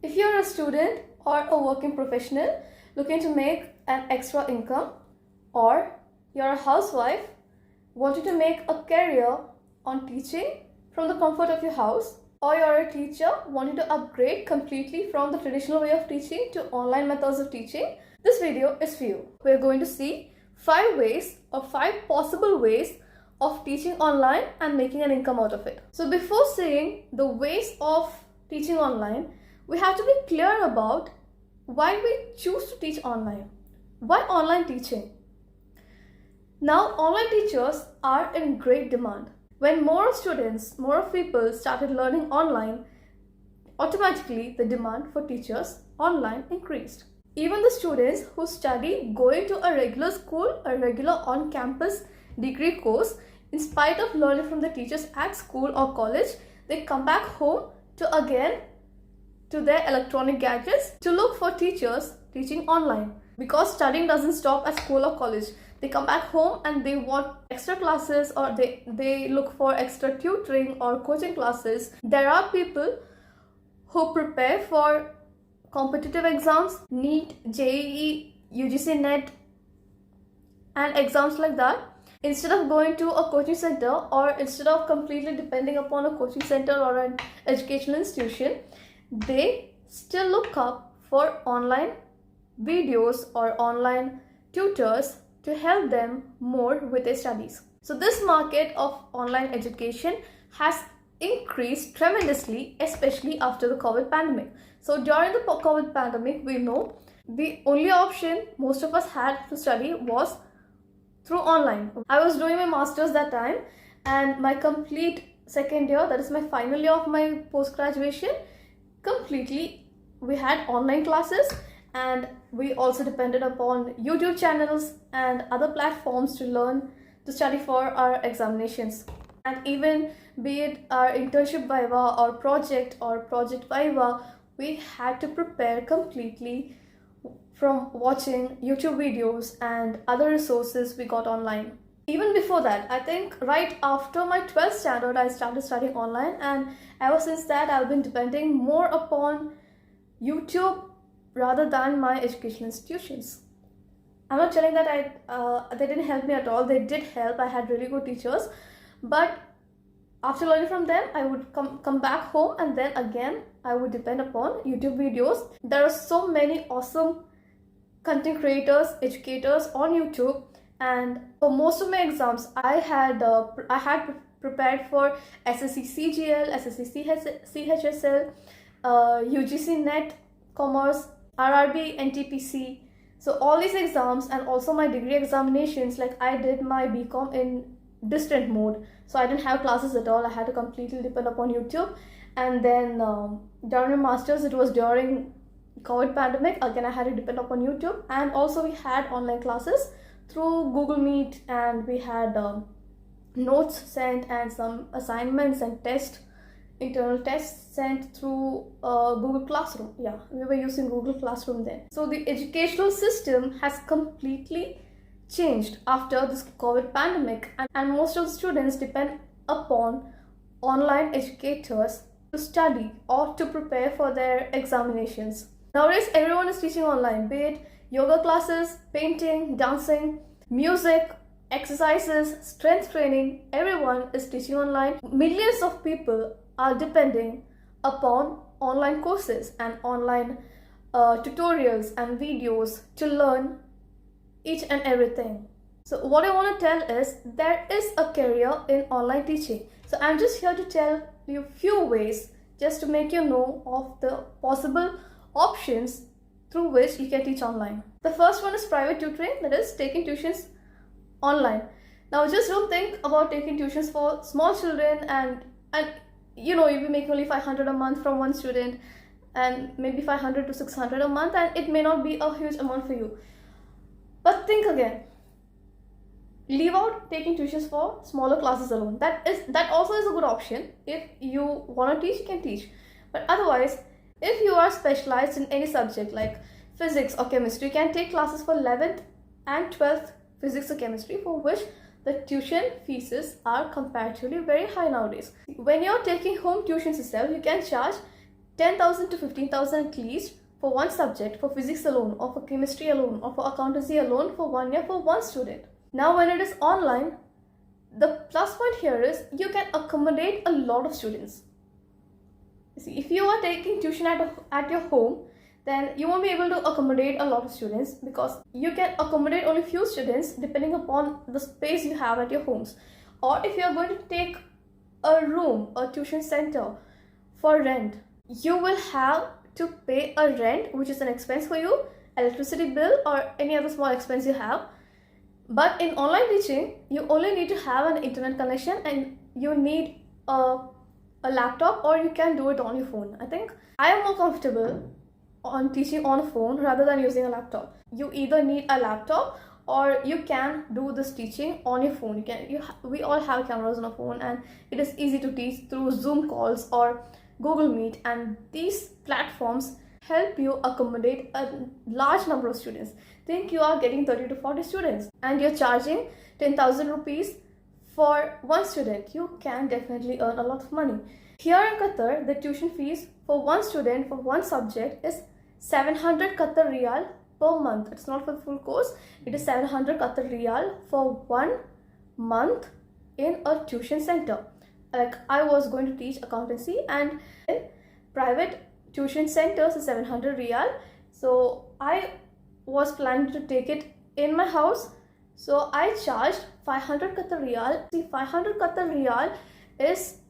If you're a student or a working professional looking to make an extra income, or you're a housewife wanting to make a career on teaching from the comfort of your house, or you're a teacher wanting to upgrade completely from the traditional way of teaching to online methods of teaching, this video is for you. We're going to see 5 ways or 5 possible ways of teaching online and making an income out of it. So before saying the ways of teaching online, we have to be clear about why we choose to teach online. Why online teaching? Now, online teachers are in great demand. When more students, more people started learning online, automatically the demand for teachers online increased. Even the students who study going to a regular school, a regular on-campus degree course, in spite of learning from the teachers at school or college, they come back home to their electronic gadgets to look for teachers teaching online. Because studying doesn't stop at school or college. They come back home and they want extra classes, or they look for extra tutoring or coaching classes. There are people who prepare for competitive exams, NEET, JEE, UGC NET and exams like that. Instead of going to a coaching center, or instead of completely depending upon a coaching center or an educational institution, they still look up for online videos or online tutors to help them more with their studies. So this market of online education has increased tremendously, especially after the COVID pandemic. So during the COVID pandemic, we know the only option most of us had to study was through online. I was doing my master's that time, and my complete second year, that is my final year of my post-graduation, completely we had online classes, and we also depended upon YouTube channels and other platforms to study for our examinations. And even be it our internship viva or project viva, we had to prepare completely from watching YouTube videos and other resources we got online. Even before that, I think right after my 12th standard, I started studying online, and ever since that, I've been depending more upon YouTube rather than my educational institutions. I'm not telling that they didn't help me at all. They did help. I had really good teachers, but after learning from them, I would come back home, and then again I would depend upon YouTube videos. There are so many awesome content creators, educators on YouTube, and for most of my exams, I had prepared for SSC CGL, SSC CHSL, UGC NET, Commerce, RRB, NTPC. So all these exams, and also my degree examinations, like I did my BCom in distant mode, so I didn't have classes at all. I had to completely depend upon YouTube. And then during my masters, it was during COVID pandemic, again I had to depend upon YouTube. And also we had online classes through Google Meet, and we had notes sent and some assignments and internal tests sent through Google Classroom. Yeah, we were using Google Classroom then. So the educational system has completely changed after this COVID pandemic, and most of the students depend upon online educators to study or to prepare for their examinations. Nowadays, everyone is teaching online, be it yoga classes, painting, dancing, music, exercises, strength training. Everyone is teaching online. Millions of people are depending upon online courses and online tutorials and videos to learn each and everything. So what I want to tell is, there is a career in online teaching. So I'm just here to tell you few ways just to make you know of the possible options through which you can teach online. The first one is private tutoring, that is taking tuitions online. Now just don't think about taking tuitions for small children, and you'll be making only 500 a month from one student, and maybe 500 to 600 a month, and it may not be a huge amount for you. But think again. Leave out taking tuitions for smaller classes alone. That also is a good option. If you want to teach, you can teach. But otherwise, if you are specialized in any subject like physics or chemistry, you can take classes for 11th and 12th physics or chemistry, for which the tuition fees are comparatively very high nowadays. When you're taking home tuitions itself, you can charge 10,000 to 15,000 at least for one subject, for physics alone, or for chemistry alone, or for accountancy alone for 1 year for one student. Now when it is online, the plus point here is you can accommodate a lot of students. See, if you are taking tuition at your home, then you won't be able to accommodate a lot of students, because you can accommodate only few students depending upon the space you have at your homes. Or if you are going to take a room, a tuition center for rent, you will have to pay a rent, which is an expense for you, electricity bill or any other small expense you have. But in online teaching, you only need to have an internet connection and you need a laptop, or you can do it on your phone. I think I am more comfortable on teaching on a phone rather than using a laptop. You either need a laptop or you can do this teaching on your phone. We all have cameras on our phone, and it is easy to teach through Zoom calls or Google Meet, and these platforms help you accommodate a large number of students. Think you are getting 30 to 40 students and you're charging 10,000 rupees for one student. You can definitely earn a lot of money. Here in Qatar, the tuition fees for one student for one subject is 700 Qatar Riyal per month. It's not for the full course. It is 700 Qatar Riyal for 1 month in a tuition center. Like, I was going to teach accountancy, and in private tuition centers is 700 Riyal. So I was planning to take it in my house. So I charged 500 Qatar Riyal. See, 500 Qatar Riyal is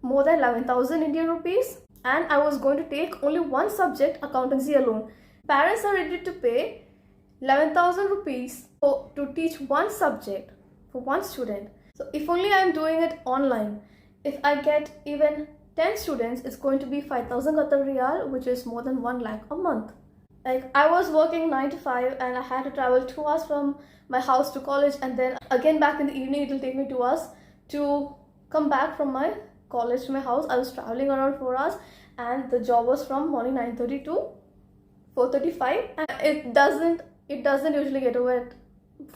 more than 11,000 Indian rupees. And I was going to take only one subject, accountancy alone. Parents are ready to pay 11,000 rupees to teach one subject for one student. So if only I am doing it online, if I get even 10 students, it's going to be 5,000 Qatar Riyal, which is more than 1 lakh a month. Like, I was working 9 to 5 and I had to travel 2 hours from my house to college, and then again back in the evening it will take me 2 hours to come back from my college to my house. I was traveling around 4 hours, and the job was from morning 9:30 to 4:35, and it doesn't usually get over at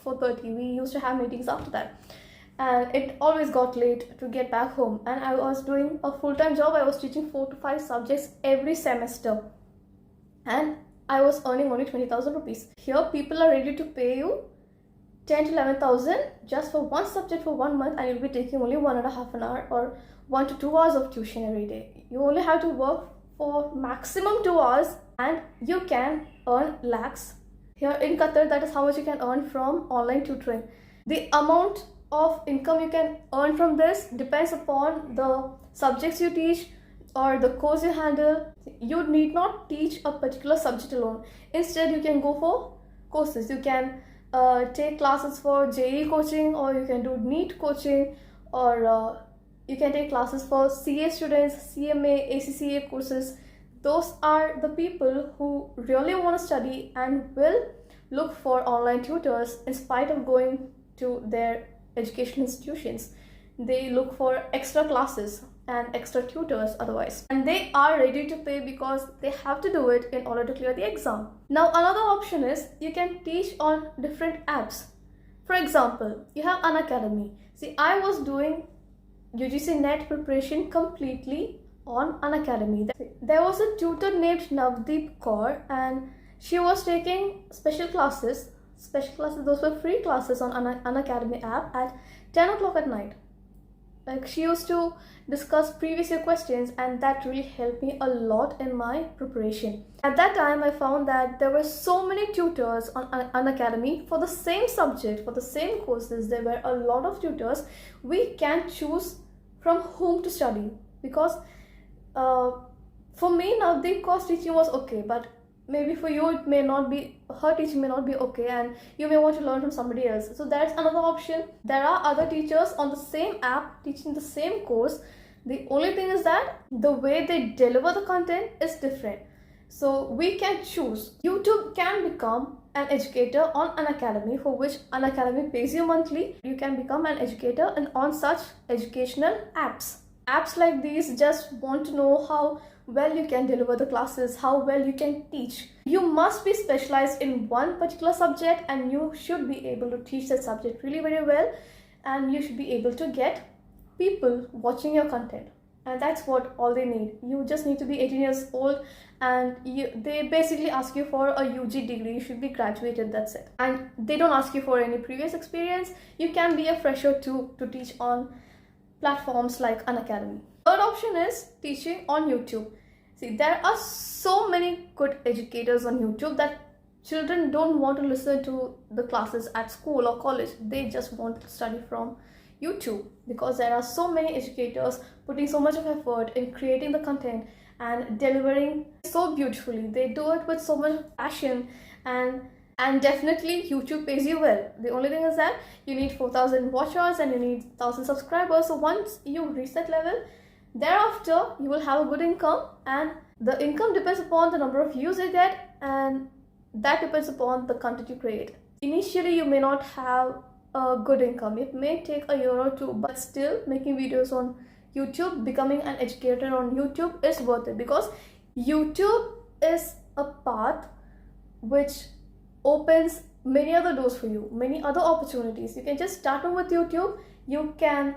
4:30. We used to have meetings after that, and it always got late to get back home. And I was doing a full-time job. I was teaching 4 to 5 subjects every semester, and I was earning only 20,000 rupees. Here people are ready to pay you 10 to 11,000 just for one subject for 1 month, and you'll be taking only 1.5 an hour or 1 to 2 hours of tuition every day. You only have to work for maximum 2 hours and you can earn lakhs. Here in Qatar, that is how much you can earn from online tutoring. The amount of income you can earn from this depends upon the subjects you teach or the course you handle. You need not teach a particular subject alone. Instead, you can go for courses. You can take classes for JEE coaching, or you can do NEET coaching, or you can take classes for CA students, CMA, ACCA courses. Those are the people who really want to study and will look for online tutors in spite of going to their educational institutions. They look for extra classes and extra tutors otherwise, and they are ready to pay because they have to do it in order to clear the exam. Now another option is you can teach on different apps. For example, you have Unacademy. See, I was doing UGC NET preparation completely on Unacademy. There was a tutor named Navdeep Kaur, and she was taking special classes. Those were free classes on Unacademy app at 10 o'clock at night. Like, she used to discuss previous year questions, and that really helped me a lot in my preparation. At that time, I found that there were so many tutors on Unacademy for the same subject, for the same courses. There were a lot of tutors. We can choose from whom to study, because for me, now the course teaching was okay, but maybe for you it may not be, her teaching may not be okay, and you may want to learn from somebody else. So that's another option. There are other teachers on the same app teaching the same course. The only thing is that the way they deliver the content is different. So we can choose. YouTube can become an educator on Unacademy, for which Unacademy pays you monthly. You can become an educator and on such educational apps. Apps like these just want to know how well you can deliver the classes, how well you can teach. You must be specialized in one particular subject, and you should be able to teach that subject really very well, and you should be able to get people watching your content. and that's what all they need. You just need to be 18 years old, and they basically ask you for a UG degree. You should be graduated, that's it. And they don't ask you for any previous experience. You can be a fresher too, to teach on platforms like Unacademy. Third option is teaching on YouTube. See, there are so many good educators on YouTube that children don't want to listen to the classes at school or college. They just want to study from YouTube, because there are so many educators putting so much of effort in creating the content and delivering so beautifully. They do it with so much passion, and definitely YouTube pays you well. The only thing is that you need 4,000 watch hours and you need 1,000 subscribers. So once you reach that level, thereafter you will have a good income, and the income depends upon the number of views you get, and that depends upon the content you create. Initially you may not have a good income. It may take a year or two, but still making videos on YouTube, becoming an educator on YouTube is worth it, because YouTube is a path which opens many other doors for you, many other opportunities. You can just start on with YouTube. You can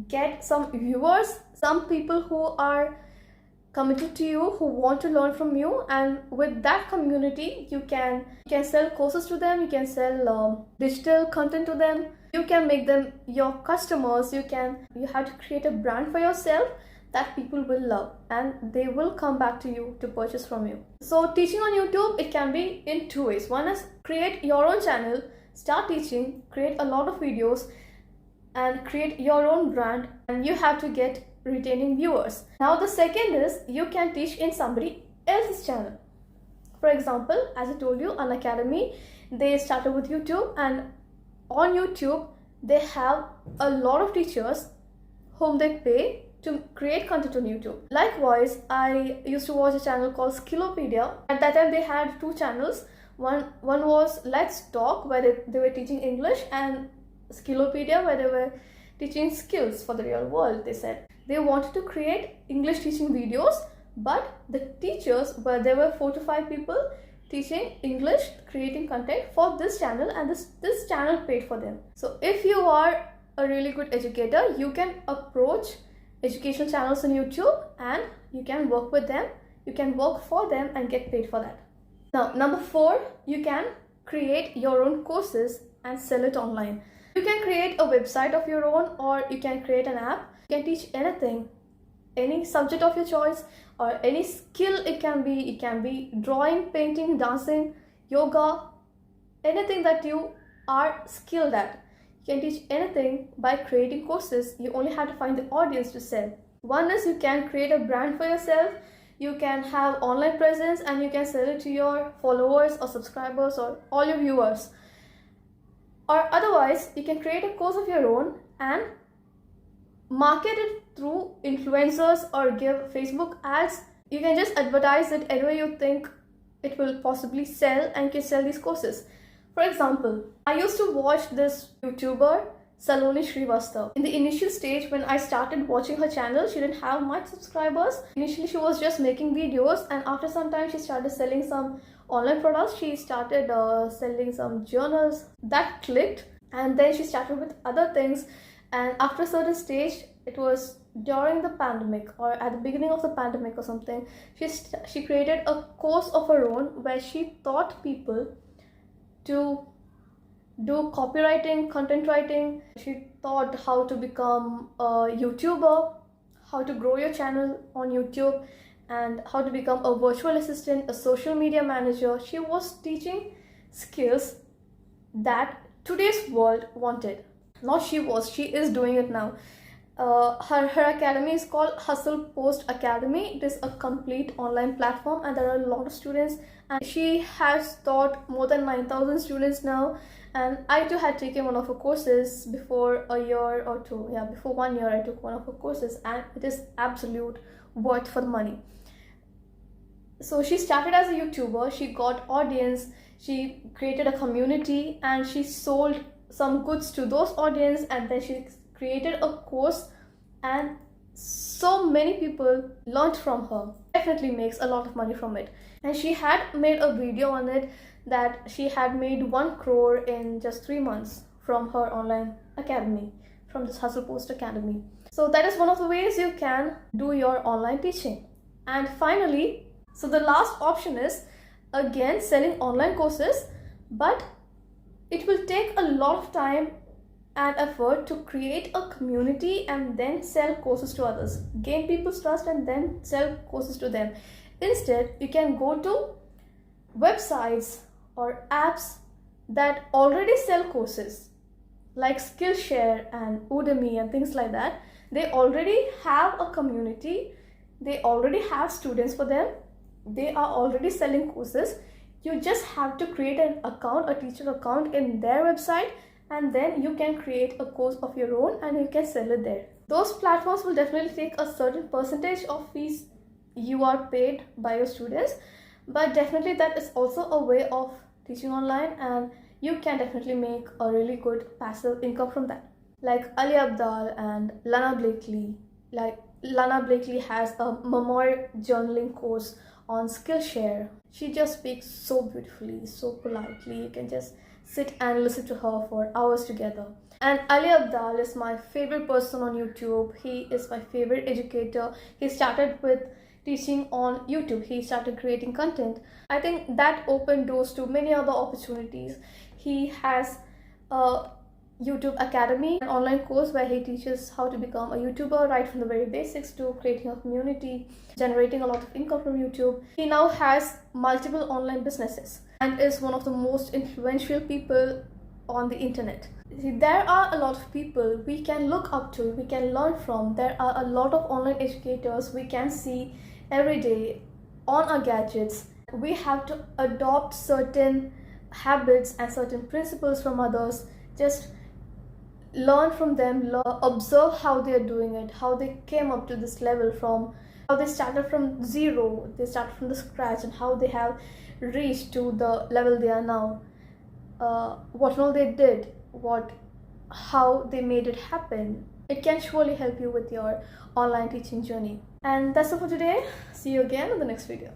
get some viewers, some people who are committed to you, who want to learn from you, and with that community you can sell courses to them, you can sell digital content to them, you can make them your customers. You have to create a brand for yourself that people will love, and they will come back to you to purchase from you. So teaching on YouTube, it can be in two ways. One is create your own channel, start teaching, create a lot of videos and create your own brand, and you have to get retaining viewers. Now the second is you can teach in somebody else's channel. For example, as I told you, Unacademy, they started with YouTube, and on YouTube they have a lot of teachers whom they pay to create content on YouTube. Likewise, I used to watch a channel called Skillopedia. At that time they had two channels. One was Let's Talk, where they were teaching English, and Skillopedia, where they were teaching skills for the real world. They said they wanted to create English teaching videos, but the teachers, where there were 4 to 5 people teaching English, creating content for this channel, and this channel paid for them. So if you are a really good educator, you can approach educational channels on YouTube and you can work with them, you can work for them and get paid for that. Now, number 4, you can create your own courses and sell it online. You can create a website of your own, or you can create an app. You can teach anything, any subject of your choice, or any skill. It can be drawing, painting, dancing, yoga, anything that you are skilled at. You can teach anything by creating courses. You only have to find the audience to sell. One is you can create a brand for yourself. You can have online presence and you can sell it to your followers or subscribers or all your viewers. Or otherwise, you can create a course of your own and market it through influencers or give Facebook ads. You can just advertise it anywhere you think it will possibly sell, and you can sell these courses. For example, I used to watch this YouTuber, Saloni Srivastav. In the initial stage, when I started watching her channel, she didn't have much subscribers. Initially, she was just making videos, and after some time, she started selling some online products. She started selling some journals. That clicked, and then she started with other things. And after a certain stage, it was during the pandemic or at the beginning of the pandemic or something, she created a course of her own where she taught people to do copywriting, content writing. She taught how to become a YouTuber, how to grow your channel on YouTube, and how to become a virtual assistant, a social media manager. She was teaching skills that today's world wanted. Not she is doing it now. Her academy is called Hustle Post Academy. It is a complete online platform and there are a lot of students, and she has taught more than 9,000 students now. And I too had taken one of her courses before a year or two. Yeah, before 1 year I took one of her courses, and it is absolute worth for the money. So she started as a YouTuber, she got audience, she created a community, and she sold some goods to those audience, and then she created a course, and so many people learned from her. Definitely makes a lot of money from it. And she had made a video on it that she had made 1 crore in just 3 months from her online academy, from this Hustle Post Academy. So So that is one of the ways you can do your online teaching. And finally, so the last option is again selling online courses, but it will take a lot of time and effort to create a community and then sell courses to others, gain people's trust and then sell courses to them. Instead, you can go to websites or apps that already sell courses like Skillshare and Udemy and things like that. They already have a community, they already have students for them, they are already selling courses. You just have to create an account, a teacher account in their website, and then you can create a course of your own and you can sell it there. Those platforms will definitely take a certain percentage of fees you are paid by your students, but definitely that is also a way of teaching online, and you can definitely make a really good passive income from that. Like Ali Abdaal and Lana Blakely. Like Lana Blakely has a memoir journaling course on Skillshare. She just speaks so beautifully, so politely. You can just sit and listen to her for hours together. And Ali Abdaal is my favorite person on YouTube. He is my favorite educator. He started with teaching on YouTube. He started creating content. I think that opened doors to many other opportunities. He has a YouTube Academy, an online course where he teaches how to become a YouTuber right from the very basics to creating a community, generating a lot of income from YouTube. He now has multiple online businesses and is one of the most influential people on the internet. There are a lot of people we can look up to, we can learn from. There are a lot of online educators we can see every day on our gadgets. We have to adopt certain habits and certain principles from others. Just learn from them, observe how they are doing it, how they came up to this level, from how they started from zero, they started from the scratch, and how they have reached to the level they are now. What all they did, how they made it happen. It can surely help you with your online teaching journey. And that's all for today. See you again in the next video.